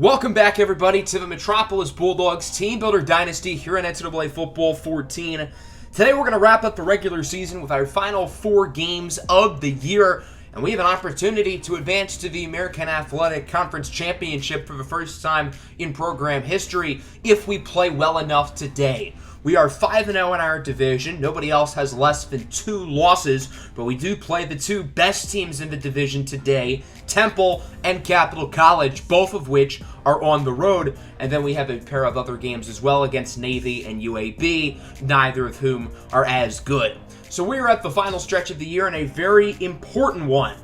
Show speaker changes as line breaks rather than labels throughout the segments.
Welcome back, everybody, to the Metropolis Bulldogs Teambuilder Dynasty here in NCAA Football 14. Today, we're going to wrap up the regular season with our final 4 games of the year, and we have an opportunity to advance to the American Athletic Conference Championship for the first time in program history if we play well enough today. We are 5-0 in our division. Nobody else has less than 2 losses, but we do play the 2 best teams in the division today, Temple and Capital College, both of which are on the road. And then we have a pair of other games as well against Navy and UAB, neither of whom are as good. So we are at the final stretch of the year and a very important one.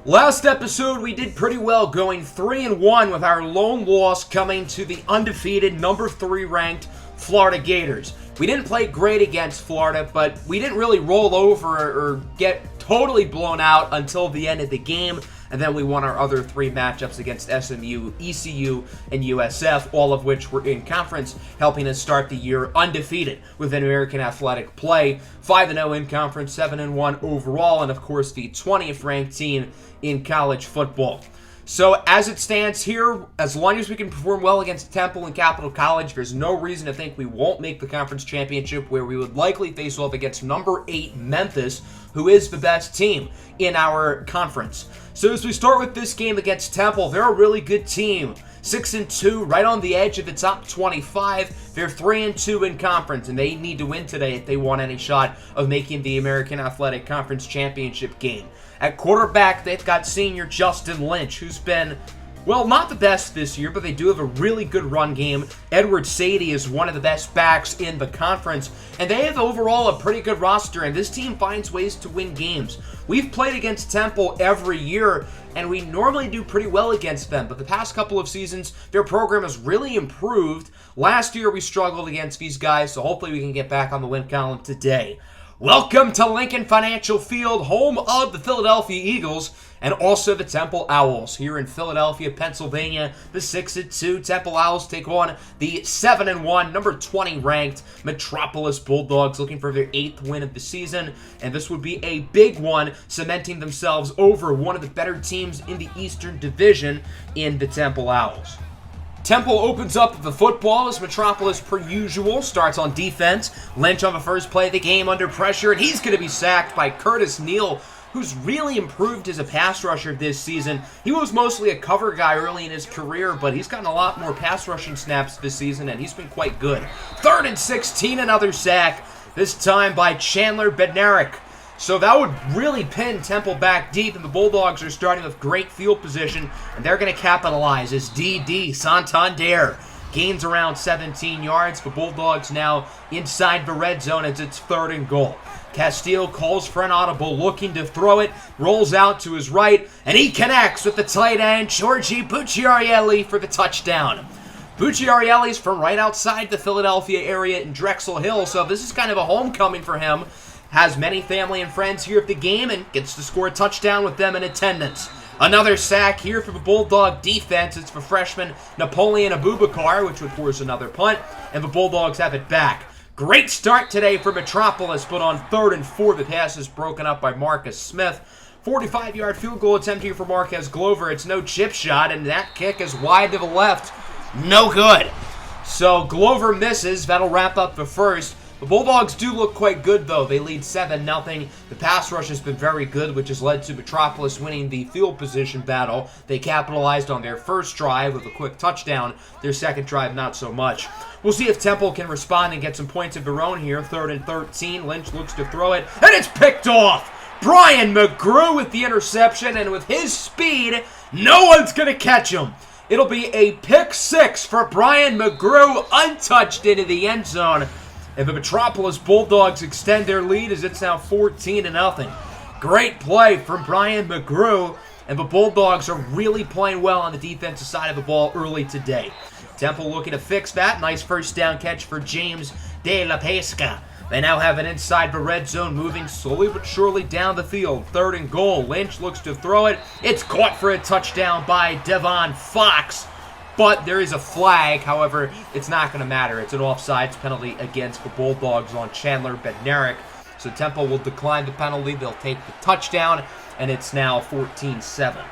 Last episode, we did pretty well, going 3-1 with our lone loss coming to the undefeated number 3 ranked Florida Gators. We didn't play great against Florida, but we didn't really roll over or get totally blown out until the end of the game, and then we won our other 3 matchups against SMU, ECU, and USF, all of which were in conference, helping us start the year undefeated within American Athletic play. 5-0 in conference, 7-1 overall, and of course the 20th ranked team in college football. So as it stands here, as long as we can perform well against Temple and Capital College, there's no reason to think we won't make the conference championship, where we would likely face off against number 8 Memphis, who is the best team in our conference. So as we start with this game against Temple, they're a really good team. 6-2, right on the edge of the top 25. They're 3-2 in conference, and they need to win today if they want any shot of making the American Athletic Conference Championship game. At quarterback, they've got senior Justin Lynch, who's been, well, not the best this year, but they do have a really good run game. Edward Sadie is one of the best backs in the conference, and they have overall a pretty good roster, and this team finds ways to win games. We've played against Temple every year, and we normally do pretty well against them, but the past couple of seasons, their program has really improved. Last year, we struggled against these guys, so hopefully we can get back on the win column today. Welcome to Lincoln Financial Field, home of the Philadelphia Eagles and also the Temple Owls. Here in Philadelphia, Pennsylvania, the 6-2 Temple Owls take on the 7-1, number 20 ranked Metropolis Bulldogs, looking for their 8th win of the season. And this would be a big one, cementing themselves over one of the better teams in the Eastern Division in the Temple Owls. Temple opens up the football as Metropolis, per usual, starts on defense. Lynch on the first play of the game under pressure, and he's going to be sacked by Curtis Neal, who's really improved as a pass rusher this season. He was mostly a cover guy early in his career, but he's gotten a lot more pass rushing snaps this season, and he's been quite good. 3rd and 16, another sack, this time by Chandler Bednarik. So that would really pin Temple back deep, and the Bulldogs are starting with great field position, and they're going to capitalize as D.D. Santander gains around 17 yards. The Bulldogs now inside the red zone as it's 3rd and goal. Castile calls for an audible, looking to throw it, rolls out to his right, and he connects with the tight end, Georgie Bucciarielli, for the touchdown. Bucciarielli's from right outside the Philadelphia area in Drexel Hill, so this is kind of a homecoming for him. Has many family and friends here at the game and gets to score a touchdown with them in attendance. Another sack here for the Bulldog defense. It's for freshman Napoleon Abubakar, which would force another punt, and the Bulldogs have it back. Great start today for Metropolis, but on 3rd and 4, the pass is broken up by Marcus Smith. 45-yard field goal attempt here for Marquez Glover. It's no chip shot, and that kick is wide to the left. No good. So Glover misses. That'll wrap up the first. The Bulldogs do look quite good, though. They lead 7-0. The pass rush has been very good, which has led to Metropolis winning the field position battle. They capitalized on their first drive with a quick touchdown. Their second drive, not so much. We'll see if Temple can respond and get some points of their own here. 3rd and 13. Lynch looks to throw it, and it's picked off. Brian McGrew with the interception, and with his speed, no one's going to catch him. It'll be a pick 6 for Brian McGrew, untouched into the end zone. And the Metropolis Bulldogs extend their lead as it's now 14-0. Great play from Brian McGrew, and the Bulldogs are really playing well on the defensive side of the ball early today. Temple looking to fix that. Nice first down catch for James De La Pesca. They now have it inside the red zone, moving slowly but surely down the field. 3rd and goal. Lynch looks to throw it. It's caught for a touchdown by Devon Fox. But there is a flag. However, it's not going to matter. It's an offsides penalty against the Bulldogs on Chandler Bednarik. So Temple will decline the penalty. They'll take the touchdown, and it's now 14-7.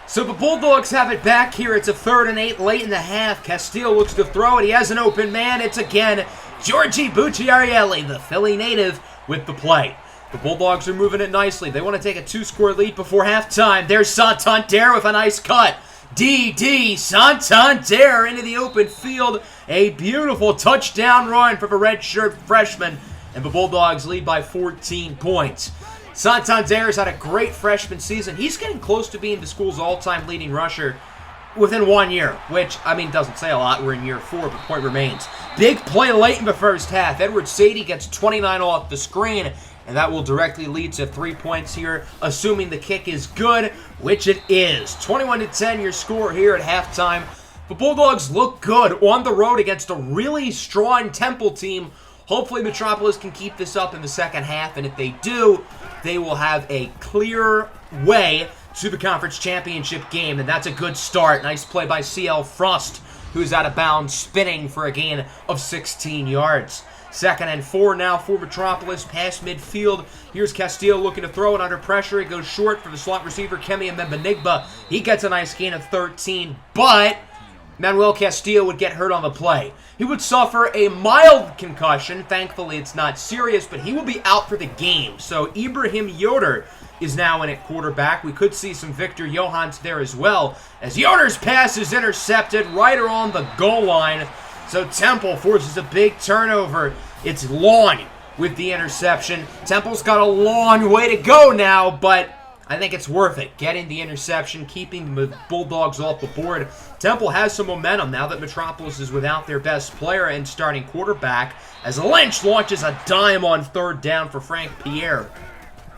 So the Bulldogs have it back here. It's a 3rd and 8 late in the half. Castillo looks to throw it. He has an open man. It's again Giorgi Bucciarielli, the Philly native, with the play. The Bulldogs are moving it nicely. They want to take a 2-score lead before halftime. There's Santander with a nice cut. D.D. Santander into the open field. A beautiful touchdown run for the redshirt freshman. And the Bulldogs lead by 14 points. Santander's had a great freshman season. He's getting close to being the school's all-time leading rusher within 1 year, which, I mean, doesn't say a lot. We're in year 4, but point remains. Big play late in the first half. Edward Sadie gets 29 off the screen, and that will directly lead to 3 points here, assuming the kick is good, which it is. 21-10 your score here at halftime. The Bulldogs look good on the road against a really strong Temple team. Hopefully Metropolis can keep this up in the second half, and if they do, they will have a clear way to the conference championship game, and that's a good start. Nice play by C.L. Frost, who's out of bounds, spinning for a gain of 16 yards. 2nd and 4 now for Metropolis, past midfield. Here's Castillo looking to throw it under pressure. It goes short for the slot receiver, Kemi Mbembenigba. He gets a nice gain of 13, but Manuel Castillo would get hurt on the play. He would suffer a mild concussion. Thankfully, it's not serious, but he will be out for the game. So Ibrahim Yoder is now in at quarterback. We could see some Victor Johans there as well, as Yoder's pass is intercepted right around the goal line. So Temple forces a big turnover. It's long with the interception. Temple's got a long way to go now, but I think it's worth it. Getting the interception, keeping the Bulldogs off the board. Temple has some momentum now that Metropolis is without their best player and starting quarterback, as Lynch launches a dime on 3rd down for Frank Pierre.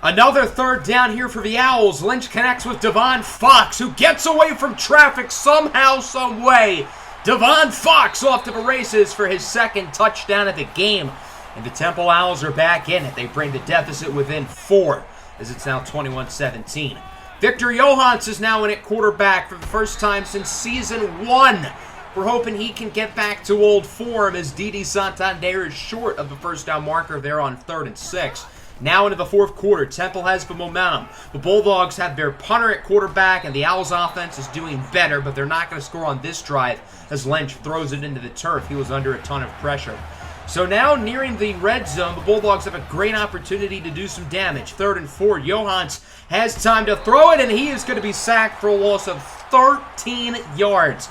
Another 3rd down here for the Owls. Lynch connects with Devon Fox, who gets away from traffic somehow, some way. Devon Fox off to the races for his 2nd touchdown of the game. And the Temple Owls are back in it. They bring the deficit within 4, as it's now 21-17. Victor Johans is now in at quarterback for the first time since season 1. We're hoping he can get back to old form, as D.D. Santander is short of the first down marker there on 3rd and 6. Now into the 4th quarter, Temple has the momentum. The Bulldogs have their punter at quarterback, and the Owls offense is doing better, but they're not going to score on this drive as Lynch throws it into the turf. He was under a ton of pressure. So now, nearing the red zone, the Bulldogs have a great opportunity to do some damage. 3rd and 4, Johans has time to throw it, and he is going to be sacked for a loss of 13 yards.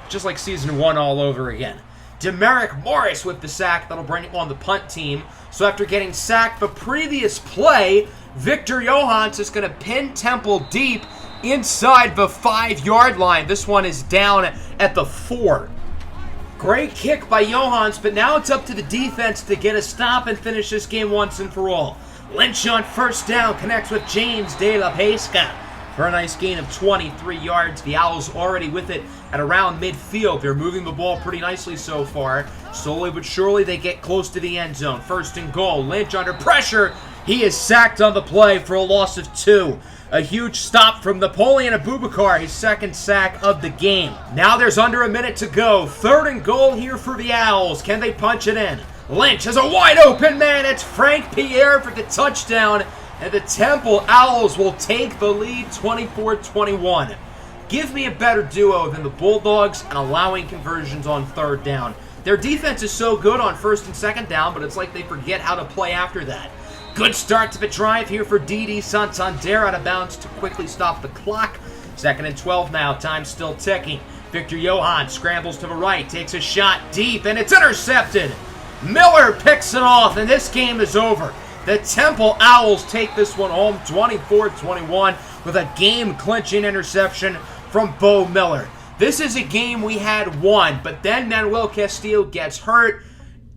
Just like season 1 all over again. Demerick Morris with the sack that'll bring on the punt team. So after getting sacked the previous play, Victor Johans is going to pin Temple deep inside the 5-yard line. This one is down at the 4. Great kick by Johans, but now it's up to the defense to get a stop and finish this game once and for all. Lynch on 1st down connects with James De La Pesca for a nice gain of 23 yards. The Owls already with it at around midfield. They're moving the ball pretty nicely so far. Slowly but surely they get close to the end zone. 1st and goal. Lynch under pressure. He is sacked on the play for a loss of 2. A huge stop from Napoleon Abubakar, his 2nd sack of the game. Now there's under a minute to go. 3rd and goal here for the Owls. Can they punch it in? Lynch has a wide open man. It's Frank Pierre for the touchdown. And the Temple Owls will take the lead 24-21. Give me a better duo than the Bulldogs and allowing conversions on 3rd down. Their defense is so good on 1st and 2nd down, but it's like they forget how to play after that. Good start to the drive here for D.D. Santander, out of bounds to quickly stop the clock. 2nd and 12 now, time still ticking. Victor Johans scrambles to the right, takes a shot deep, and it's intercepted. Miller picks it off, and this game is over. The Temple Owls take this one home 24-21 with a game-clinching interception from Bo Miller. This is a game we had won, but then Manuel Castillo gets hurt,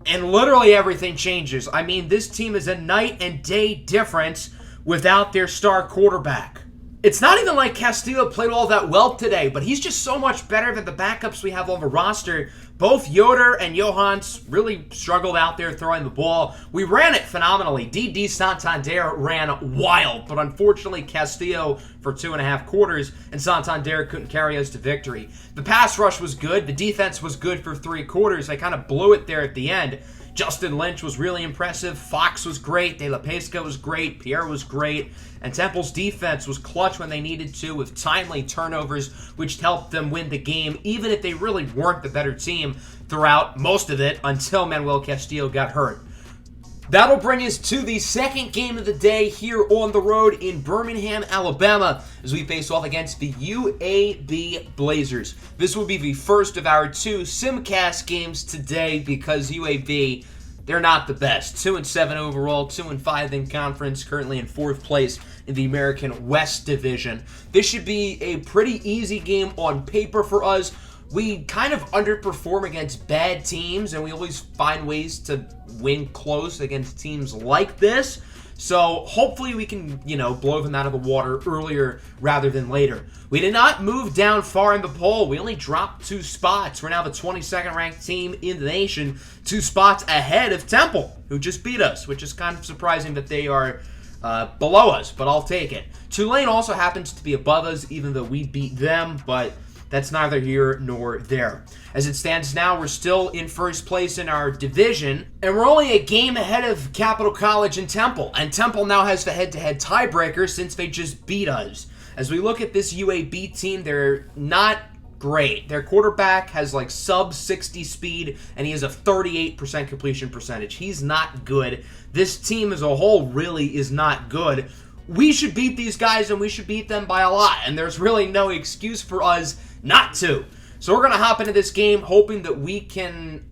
and literally everything changes. I mean, this team is a night and day difference without their star quarterback. It's not even like Castillo played all that well today, but he's just so much better than the backups we have on the roster. Both Yoder and Johans really struggled out there throwing the ball. We ran it phenomenally. D.D. Santander ran wild, but unfortunately Castillo for 2.5 quarters, and Santander couldn't carry us to victory. The pass rush was good. The defense was good for 3 quarters. They kind of blew it there at the end. Justin Lynch was really impressive. Fox was great. De La Pesca was great. Pierre was great. And Temple's defense was clutch when they needed to with timely turnovers, which helped them win the game, even if they really weren't the better team throughout most of it until Manuel Castillo got hurt. That'll bring us to the second game of the day here on the road in Birmingham, Alabama, as we face off against the UAB Blazers. This will be the first of our two Simcast games today because UAB, they're not the best. 2-7 overall, 2-5 in conference, currently in 4th place in the American West Division. This should be a pretty easy game on paper for us. We kind of underperform against bad teams, and we always find ways to win close against teams like this. So hopefully we can, blow them out of the water earlier rather than later. We did not move down far in the poll. We only dropped 2 spots. We're now the 22nd ranked team in the nation, 2 spots ahead of Temple, who just beat us, which is kind of surprising that they are below us, but I'll take it. Tulane also happens to be above us, even though we beat them, but that's neither here nor there. As it stands now, we're still in first place in our division, and we're only a game ahead of Capital College and Temple now has the head-to-head tiebreaker since they just beat us. As we look at this UAB team, they're not great. Their quarterback has like sub-60 speed, and he has a 38% completion percentage. He's not good. This team as a whole really is not good. We should beat these guys, and we should beat them by a lot, and there's really no excuse for us not to. So we're going to hop into this game hoping that we can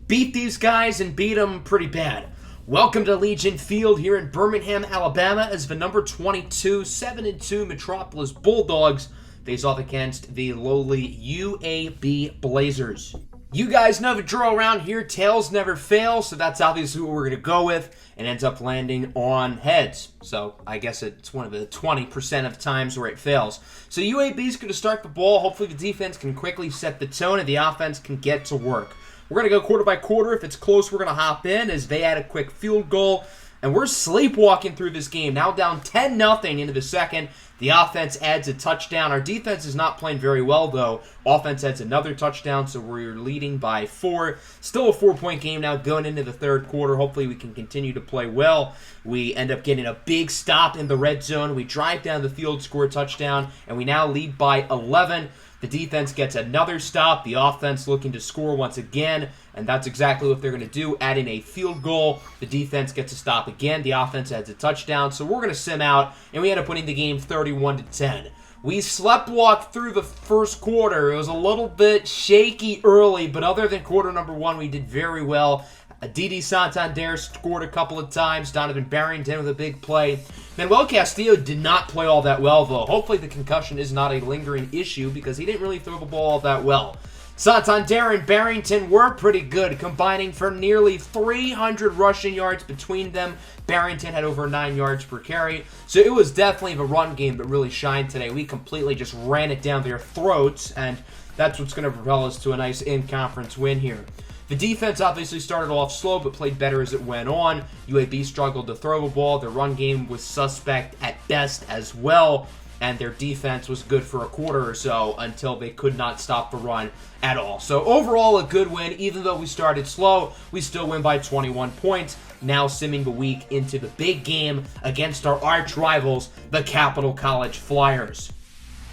beat these guys and beat them pretty bad. Welcome to Legion Field here in Birmingham, Alabama, as the number 22, 7-2 Metropolis Bulldogs face off against the lowly UAB Blazers. You guys know the drill around here. Tails never fail, so that's obviously what we're going to go with, and ends up landing on heads. So I guess it's one of the 20% of times where it fails. So UAB is going to start the ball. Hopefully the defense can quickly set the tone and the offense can get to work. We're going to go quarter by quarter. If it's close, we're going to hop in as they add a quick field goal. And we're sleepwalking through this game. Now down 10-0 into the second. The offense adds a touchdown. Our defense is not playing very well, though. Offense adds another touchdown, so we're leading by 4. Still a 4-point game now going into the third quarter. Hopefully we can continue to play well. We end up getting a big stop in the red zone. We drive down the field, score a touchdown, and we now lead by 11. The defense gets another stop. The offense looking to score once again, and that's exactly what they're going to do, adding a field goal. The defense gets a stop again. The offense adds a touchdown, so we're going to sim out, and we end up winning the game 31-10. We sleptwalked through the first quarter. It was a little bit shaky early, but other than quarter number 1, we did very well. Didi Santander scored a couple of times. Donovan Barrington with a big play. Manuel Castillo did not play all that well, though. Hopefully the concussion is not a lingering issue because he didn't really throw the ball all that well. Santander and Barrington were pretty good, combining for nearly 300 rushing yards between them. Barrington had over 9 yards per carry. So it was definitely the run game that really shined today. We completely just ran it down their throats, and that's what's going to propel us to a nice in-conference win here. The defense obviously started off slow, but played better as it went on. UAB struggled to throw the ball. Their run game was suspect at best as well, and their defense was good for a quarter or so until they could not stop the run at all. So overall, a good win. Even though we started slow, we still win by 21 points. Now simming the week into the big game against our arch rivals, the Capital College Flyers.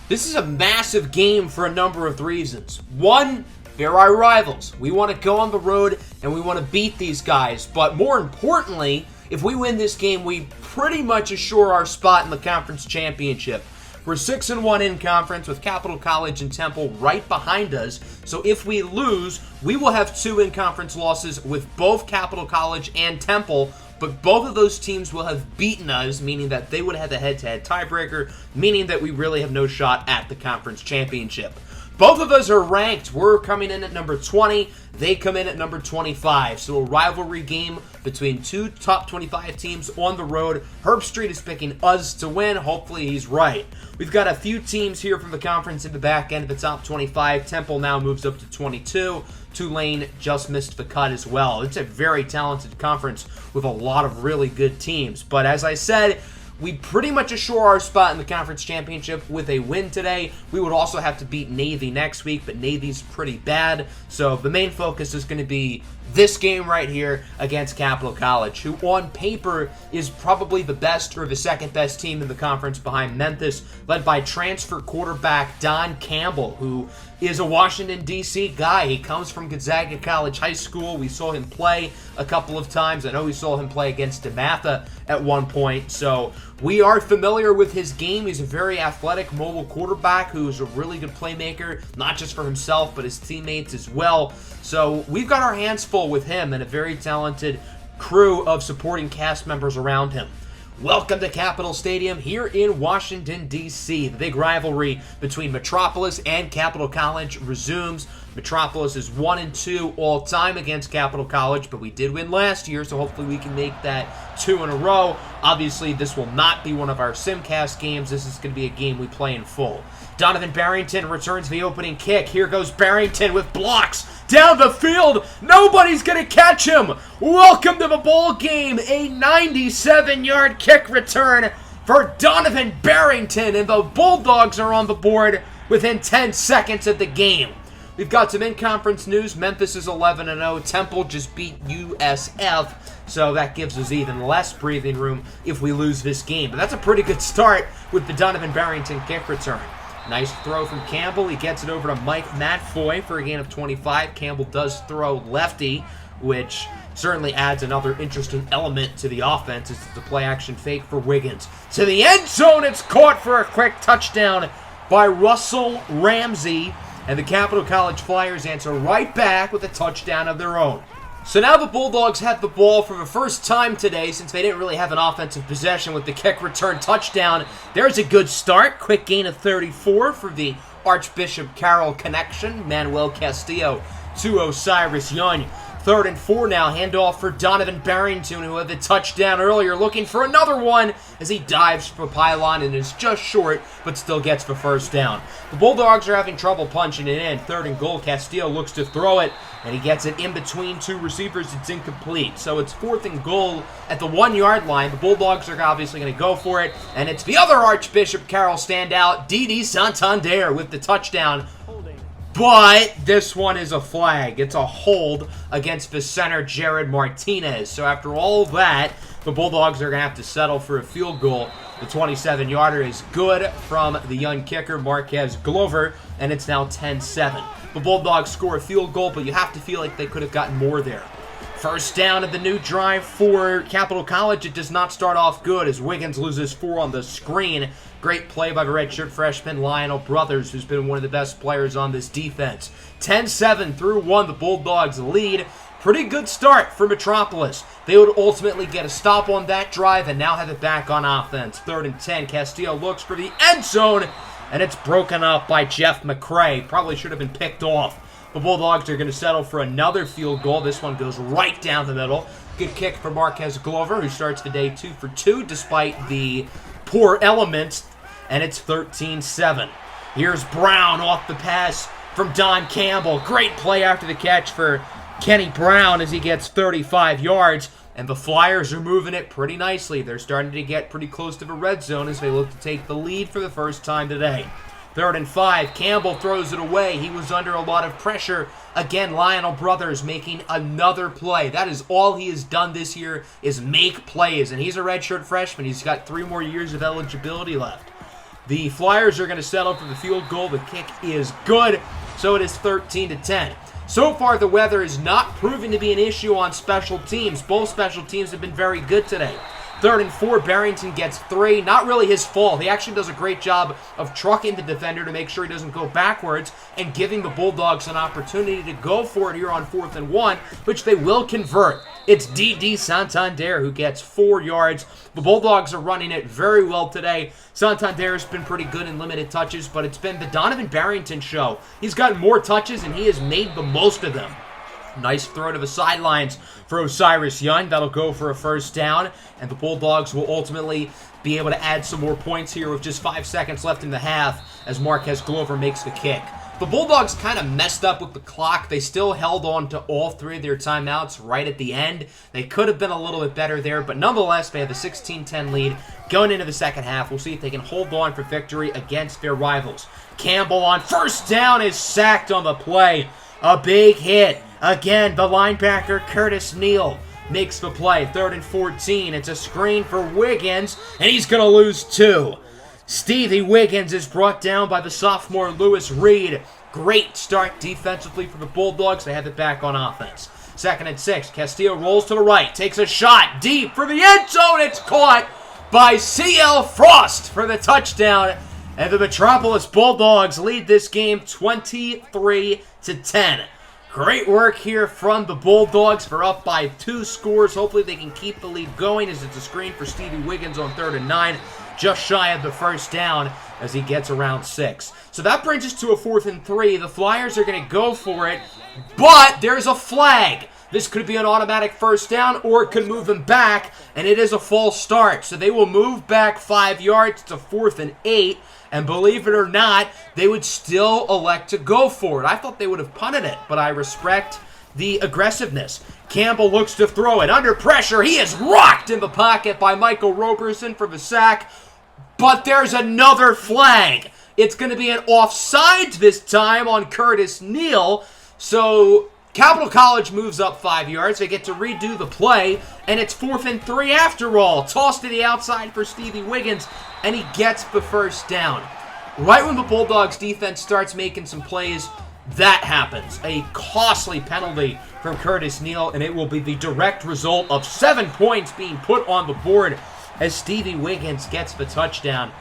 This is a massive game for a number of reasons. One, they're our rivals. We want to go on the road and we want to beat these guys. But more importantly, if we win this game, we pretty much assure our spot in the conference championship. We're 6-1 in conference with Capital College and Temple right behind us. So if we lose, we will have 2 in-conference losses with both Capital College and Temple. But both of those teams will have beaten us, meaning that they would have the head-to-head tiebreaker, meaning that we really have no shot at the conference championship. Both of us are ranked. We're coming in at number 20. They come in at number 25. So a rivalry game between 2 top 25 teams on the road. Herb Street is picking us to win. Hopefully he's right. We've got a few teams here from the conference in the back end of the top 25. Temple now moves up to 22. Tulane just missed the cut as well. It's a very talented conference with a lot of really good teams. But as I said, we pretty much assure our spot in the conference championship with a win today. We would also have to beat Navy next week, but Navy's pretty bad. So the main focus is going to be this game right here against Capital College, who on paper is probably the best or the second best team in the conference behind Memphis, led by transfer quarterback Don Campbell, who is a Washington, D.C. guy. He comes from Gonzaga College High School. We saw him play a couple of times. I know we saw him play against DeMatha at one point. So we are familiar with his game. He's a very athletic, mobile quarterback who's a really good playmaker, not just for himself, but his teammates as well. So we've got our hands full with him and a very talented crew of supporting cast members around him. Welcome to Capitol Stadium here in Washington, D.C. The big rivalry between Metropolis and Capital College resumes. Metropolis is 1-2 all-time against Capital College, but we did win last year, so hopefully we can make that 2 in a row. Obviously, this will not be one of our Simcast games. This is going to be a game we play in full. Donovan Barrington returns the opening kick. Here goes Barrington with blocks down the field. Nobody's going to catch him. Welcome to the ball game. A 97-yard kick return for Donovan Barrington, and the Bulldogs are on the board within 10 seconds of the game. We've got some in-conference news. Memphis is 11-0. Temple just beat USF, so that gives us even less breathing room if we lose this game. But that's a pretty good start with the Donovan Barrington kick return. Nice throw from Campbell. He gets it over to Mike Matfoy for a gain of 25. Campbell does throw lefty, which certainly adds another interesting element to the offense. It's the play-action fake for Wiggins. To the end zone, it's caught for a quick touchdown by Russell Ramsey. And the Capital College Flyers answer right back with a touchdown of their own. So now the Bulldogs have the ball for the first time today since they didn't really have an offensive possession with the kick return touchdown. There's a good start. Quick gain of 34 for the Archbishop Carroll connection. Manuel Castillo to Osiris Young. 3rd and 4 now. Handoff for Donovan Barrington, who had the touchdown earlier, looking for another one as he dives for a pylon and is just short, but still gets the first down. The Bulldogs are having trouble punching it in. 3rd and goal. Castillo looks to throw it, and he gets it in between two receivers. It's incomplete. So it's 4th and goal at the 1-yard line. The Bulldogs are obviously going to go for it, and it's the other Archbishop Carroll standout, Didi Santander, with the touchdown. But this one is a flag. It's a hold against the center, Jared Martinez. So after all that, the Bulldogs are going to have to settle for a field goal. The 27-yarder is good from the young kicker, Marquez Glover, and it's now 10-7. The Bulldogs score a field goal, but you have to feel like they could have gotten more there. First down of the new drive for Capital College. It does not start off good as Wiggins loses 4 on the screen. Great play by the redshirt freshman Lionel Brothers, who's been one of the best players on this defense. 10-7 through 1, the Bulldogs lead. Pretty good start for Metropolis. They would ultimately get a stop on that drive and now have it back on offense. 3rd and 10, Castillo looks for the end zone, and it's broken up by Jeff McCray. Probably should have been picked off. The Bulldogs are going to settle for another field goal. This one goes right down the middle. Good kick for Marquez Glover, who starts the day 2 for 2 despite the poor elements, and it's 13-7. Here's Brown off the pass from Don Campbell. Great play after the catch for Kenny Brown as he gets 35 yards, and the Flyers are moving it pretty nicely. They're starting to get pretty close to the red zone as they look to take the lead for the first time today. 3rd and 5, Campbell throws it away. He was under a lot of pressure. Again, Lionel Brothers making another play. That is all he has done this year, is make plays. And he's a redshirt freshman. He's got 3 more years of eligibility left. The Flyers are going to settle for the field goal. The kick is good, so it is 13-10. So far, the weather is not proving to be an issue on special teams. Both special teams have been very good today. 3rd and 4, Barrington gets 3. Not really his fault. He actually does a great job of trucking the defender to make sure he doesn't go backwards and giving the Bulldogs an opportunity to go for it here on 4th and 1, which they will convert. It's Didi Santander who gets 4 yards. The Bulldogs are running it very well today. Santander has been pretty good in limited touches, but it's been the Donovan Barrington show. He's gotten more touches, and he has made the most of them. Nice throw to the sidelines for Osiris Young. That'll go for a first down, and the Bulldogs will ultimately be able to add some more points here with just 5 seconds left in the half as Marquez Glover makes the kick. The Bulldogs kind of messed up with the clock. They still held on to all 3 of their timeouts right at the end. They could have been a little bit better there, but nonetheless, they have a 16-10 lead going into the second half. We'll see if they can hold on for victory against their rivals. Campbell on first down is sacked on the play. A big hit. Again, the linebacker Curtis Neal makes the play. 3rd and 14. It's a screen for Wiggins, and he's going to lose 2. Stevie Wiggins is brought down by the sophomore Lewis Reed. Great start defensively for the Bulldogs. They have it back on offense. 2nd and 6. Castillo rolls to the right. Takes a shot deep for the end zone. It's caught by C.L. Frost for the touchdown. And the Metropolis Bulldogs lead this game 23-10. Great work here from the Bulldogs for up by 2 scores. Hopefully they can keep the lead going as it's a screen for Stevie Wiggins on 3rd and 9. Just shy of the first down as he gets around 6. So that brings us to a 4th and 3. The Flyers are going to go for it, but there's a flag. This could be an automatic first down, or it could move them back, and it is a false start. So they will move back 5 yards to 4th and 8, and believe it or not, they would still elect to go for it. I thought they would have punted it, but I respect the aggressiveness. Campbell looks to throw it. Under pressure, he is rocked in the pocket by Michael Roberson for the sack, but there's another flag. It's going to be an offsides this time on Curtis Neal, so Capital College moves up 5 yards. They get to redo the play, and it's 4th and 3 after all. Toss to the outside for Stevie Wiggins, and he gets the first down. Right when the Bulldogs defense starts making some plays, that happens. A costly penalty from Curtis Neal, and it will be the direct result of 7 points being put on the board as Stevie Wiggins gets the touchdown.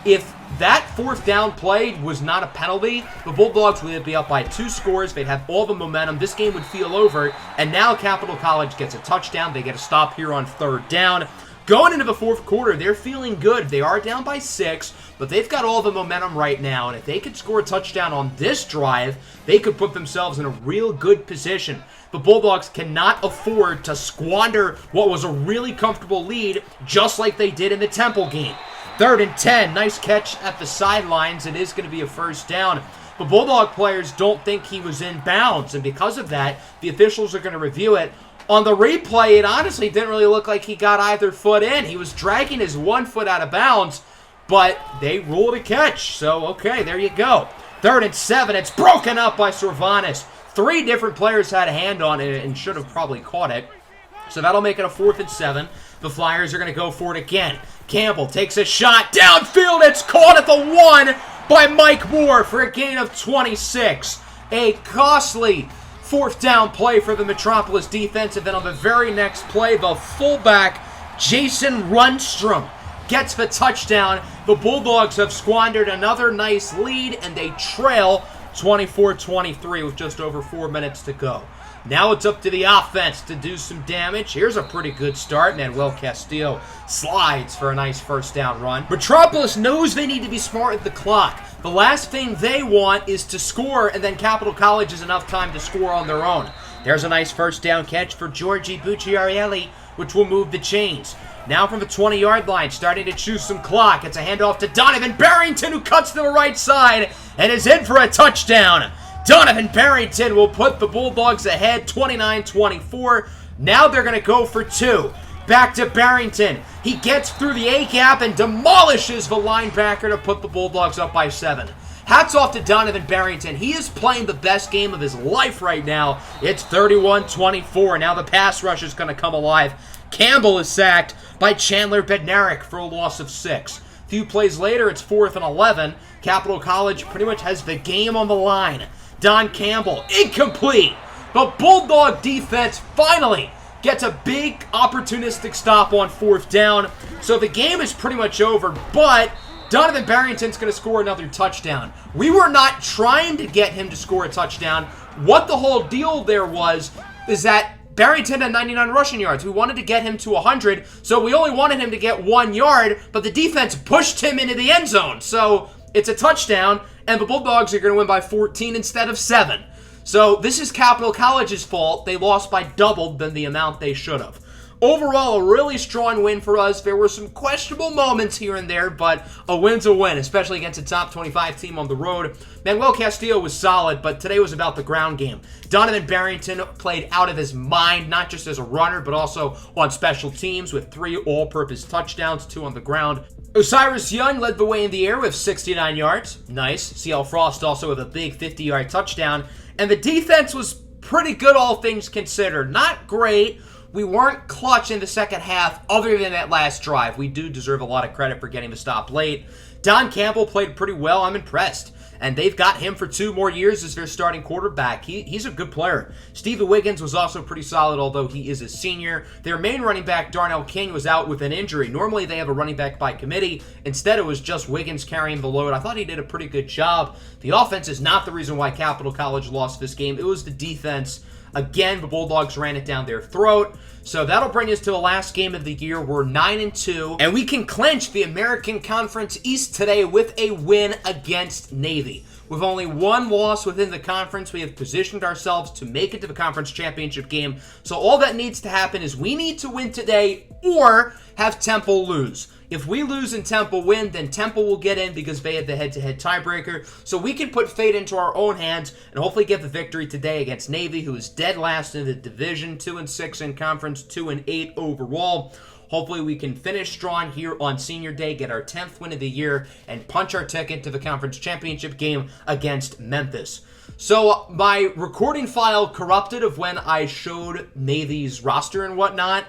If that 4th down play was not a penalty, the Bulldogs would be up by 2 scores. They'd have all the momentum. This game would feel over, and now Capital College gets a touchdown. They get a stop here on 3rd down. Going into the 4th quarter, they're feeling good. They are down by 6, but they've got all the momentum right now, and if they could score a touchdown on this drive, they could put themselves in a real good position. The Bulldogs cannot afford to squander what was a really comfortable lead, just like they did in the Temple game. 3rd and 10, nice catch at the sidelines. It is going to be a first down. The Bulldog players don't think he was in bounds, and because of that, the officials are going to review it. On the replay, it honestly didn't really look like he got either foot in. He was dragging his 1 foot out of bounds, but they ruled a catch. So, okay, there you go. 3rd and 7, it's broken up by Sorvanis. 3 different players had a hand on it and should have probably caught it. So that'll make it a 4th and 7. The Flyers are going to go for it again. Campbell takes a shot downfield. It's caught at the 1 by Mike Moore for a gain of 26. A costly 4th down play for the Metropolis defense. And then on the very next play, the fullback, Jason Rundstrom, gets the touchdown. The Bulldogs have squandered another nice lead, and they trail 24-23 with just over 4 minutes to go. Now it's up to the offense to do some damage. Here's a pretty good start. Manuel Castillo slides for a nice first down run. Metropolis knows they need to be smart with the clock. The last thing they want is to score, and then Capital College has enough time to score on their own. There's a nice first down catch for Giorgi Bucciarelli, which will move the chains. Now from the 20-yard line, starting to chew some clock. It's a handoff to Donovan Barrington, who cuts to the right side and is in for a touchdown. Donovan Barrington will put the Bulldogs ahead 29-24. Now they're going to go for 2. Back to Barrington. He gets through the A-gap and demolishes the linebacker to put the Bulldogs up by 7. Hats off to Donovan Barrington. He is playing the best game of his life right now. It's 31-24. Now the pass rush is going to come alive. Campbell is sacked by Chandler Bednarik for a loss of 6. A few plays later, it's 4th and 11. Capital College pretty much has the game on the line. Don Campbell, incomplete. The Bulldog defense finally gets a big opportunistic stop on 4th down. So the game is pretty much over, but Donovan Barrington's going to score another touchdown. We were not trying to get him to score a touchdown. What the whole deal there was is that Barrington had 99 rushing yards. We wanted to get him to 100, so we only wanted him to get 1 yard, but the defense pushed him into the end zone. So it's a touchdown, and the Bulldogs are going to win by 14 instead of 7. So this is Capital College's fault. They lost by double than the amount they should have. overall, a really strong win for us. There were some questionable moments here and there, but a win's a win, especially against a top 25 team on the road. Manuel Castillo was solid, but today was about the ground game. Donovan Barrington played out of his mind, not just as a runner, but also on special teams with 3 all-purpose touchdowns, 2 on the ground. Osiris Young led the way in the air with 69 yards. Nice. CL Frost also with a big 50-yard touchdown. And the defense was pretty good, all things considered. Not great. We weren't clutch in the second half other than that last drive. We do deserve a lot of credit for getting the stop late. Don Campbell played pretty well. I'm impressed. And they've got him for 2 more years as their starting quarterback. He's a good player. Stevie Wiggins was also pretty solid, although he is a senior. Their main running back, Darnell King, was out with an injury. Normally they have a running back by committee. Instead, it was just Wiggins carrying the load. I thought he did a pretty good job. The offense is not the reason why Capital College lost this game. It was the defense. Again, the Bulldogs ran it down their throat. So that'll bring us to the last game of the year. We're 9-2, and we can clinch the American Conference East today with a win against Navy. With only 1 loss within the conference, we have positioned ourselves to make it to the conference championship game. So all that needs to happen is we need to win today or have Temple lose. If we lose and Temple win, then Temple will get in because they had the head-to-head tiebreaker. So we can put fate into our own hands and hopefully get the victory today against Navy, who is dead last in the division, 2-6 in conference, 2-8 overall. Hopefully we can finish strong here on Senior Day, get our 10th win of the year, and punch our ticket to the conference championship game against Memphis. So my recording file corrupted of when I showed Navy's roster and whatnot.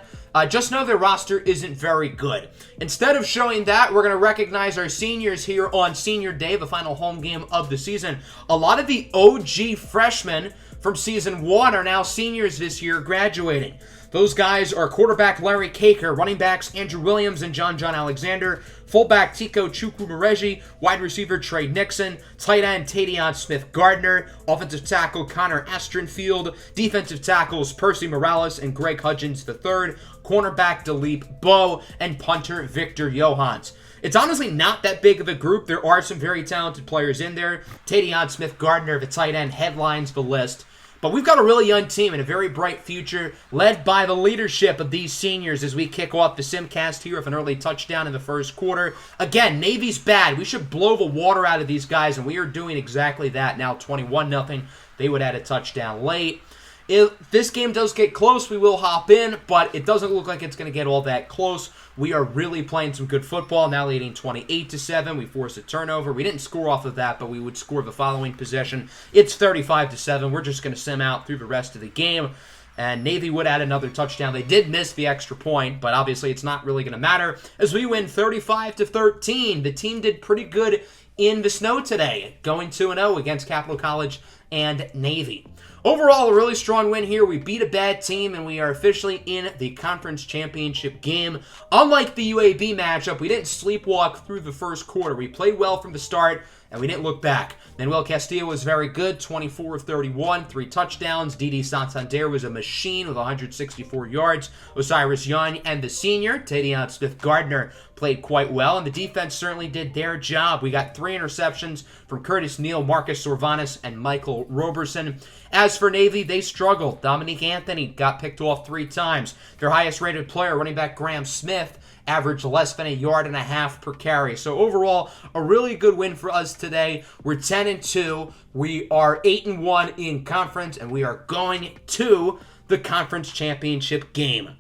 Just know their roster isn't very good. Instead of showing that, we're going to recognize our seniors here on Senior Day, the final home game of the season. A lot of the OG freshmen from Season 1 are now seniors this year graduating. Those guys are quarterback Larry Caker, running backs Andrew Williams and John Alexander, fullback Tico Chukwumereji, wide receiver Trey Nixon, tight end Tavion Smith-Gardner, offensive tackle Connor Astronfield, defensive tackles Percy Morales and Greg Hudgens III, cornerback Dalip Bowe, and punter Victor Johans. It's honestly not that big of a group. There are some very talented players in there. Tavion Smith-Gardner, the tight end, headlines the list. But we've got a really young team and a very bright future, led by the leadership of these seniors as we kick off the Simcast here with an early touchdown in the first quarter. Again, Navy's bad. We should blow the water out of these guys, and we are doing exactly that now, 21-0. They would add a touchdown late. If this game does get close, we will hop in, but it doesn't look like it's going to get all that close. We are really playing some good football, now leading 28-7. We forced a turnover. We didn't score off of that, but we would score the following possession. It's 35-7. We're just going to sim out through the rest of the game, and Navy would add another touchdown. They did miss the extra point, but obviously it's not really going to matter as we win 35-13. The team did pretty good in the snow today, going 2-0 against Capital College and Navy. Overall, a really strong win here. We beat a bad team, and we are officially in the conference championship game. Unlike the UAB matchup, we didn't sleepwalk through the first quarter. We played well from the start, and we didn't look back. Manuel Castillo was very good, 24 of 31, 3 touchdowns. Didi Santander was a machine with 164 yards. Osiris Young and the senior, Tavion Smith-Gardner, played quite well, and the defense certainly did their job. We got 3 interceptions from Curtis Neal, Marcus Sorvanis, and Michael Roberson. As for Navy, they struggled. Dominique Anthony got picked off 3 times. Their highest-rated player, running back Graham Smith, averaged less than 1.5 yards per carry. So overall, a really good win for us today. We're 10-2. We are 8-1 in conference, and we are going to the conference championship game.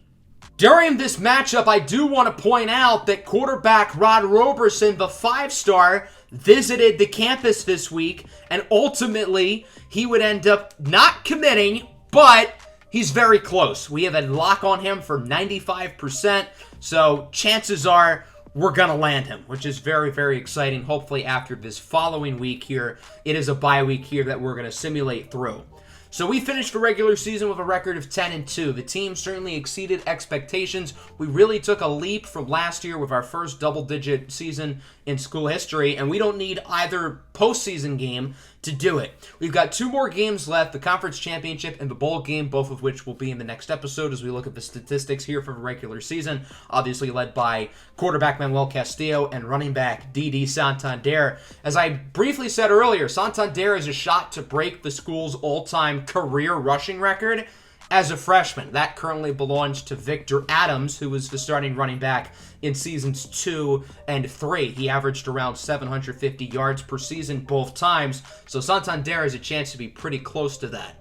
During this matchup, I do want to point out that quarterback Rod Roberson, the 5-star, visited the campus this week, and ultimately, he would end up not committing, but he's very close. We have a lock on him for 95%, so chances are we're going to land him, which is very, very exciting. Hopefully after this following week here, it is a bye week here that we're going to simulate through. So we finished the regular season with a record of 10-2. The team certainly exceeded expectations. We really took a leap from last year with our first double-digit season in school history, and we don't need either postseason game to do it. We've got 2 more games left, the conference championship and the bowl game, both of which will be in the next episode as we look at the statistics here for the regular season, obviously led by quarterback Manuel Castillo and running back Didi Santander. As I briefly said earlier, Santander is a shot to break the school's all-time career rushing record, as a freshman. That currently belongs to Victor Adams, who was the starting running back in seasons 2 and 3. He averaged around 750 yards per season both times, so Santander has a chance to be pretty close to that.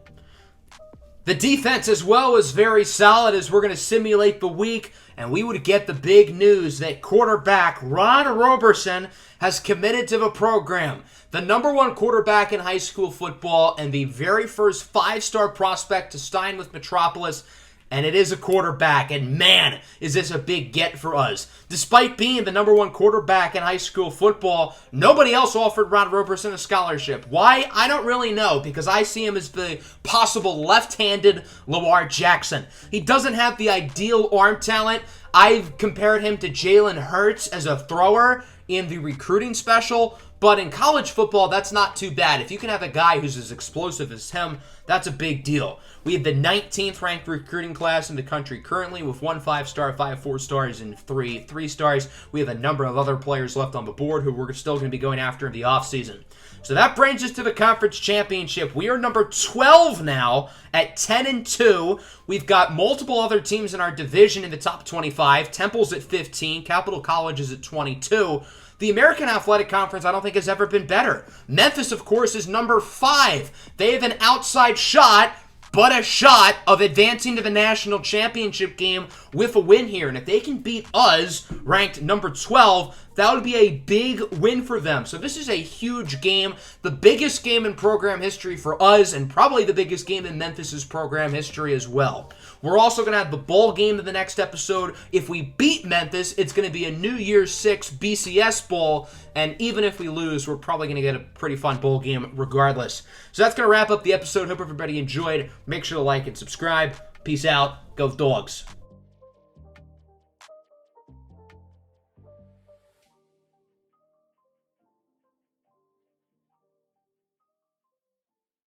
The defense as well is very solid as we're going to simulate the week, and we would get the big news that quarterback Ron Roberson has committed to the program. The #1 quarterback in high school football and the very first 5-star prospect to sign with Metropolis. And it is a quarterback, and man, is this a big get for us. Despite being the #1 quarterback in high school football, nobody else offered Ron Roberson a scholarship. Why? I don't really know, because I see him as the possible left-handed Lamar Jackson. He doesn't have the ideal arm talent. I've compared him to Jalen Hurts as a thrower in the recruiting special, but in college football, that's not too bad. If you can have a guy who's as explosive as him, that's a big deal. We have the 19th ranked recruiting class in the country currently, with 1 5-star, 5 4-stars, and 3 3-stars. We have a number of other players left on the board who we're still going to be going after in the offseason. So that brings us to the conference championship. We are number 12 now at 10-2. We've got multiple other teams in our division in the top 25. Temple's at 15. Capital College is at 22. The American Athletic Conference, I don't think, has ever been better. Memphis, of course, is number 5. They have an outside shot, but a shot of advancing to the national championship game with a win here. And if they can beat us, ranked number 12, that would be a big win for them. So this is a huge game, the biggest game in program history for us, and probably the biggest game in Memphis's program history as well. We're also going to have the bowl game in the next episode. If we beat Memphis, it's going to be a New Year's 6 BCS bowl, and even if we lose, we're probably going to get a pretty fun bowl game regardless. So that's going to wrap up the episode. Hope everybody enjoyed. Make sure to like and subscribe. Peace out. Go Dogs.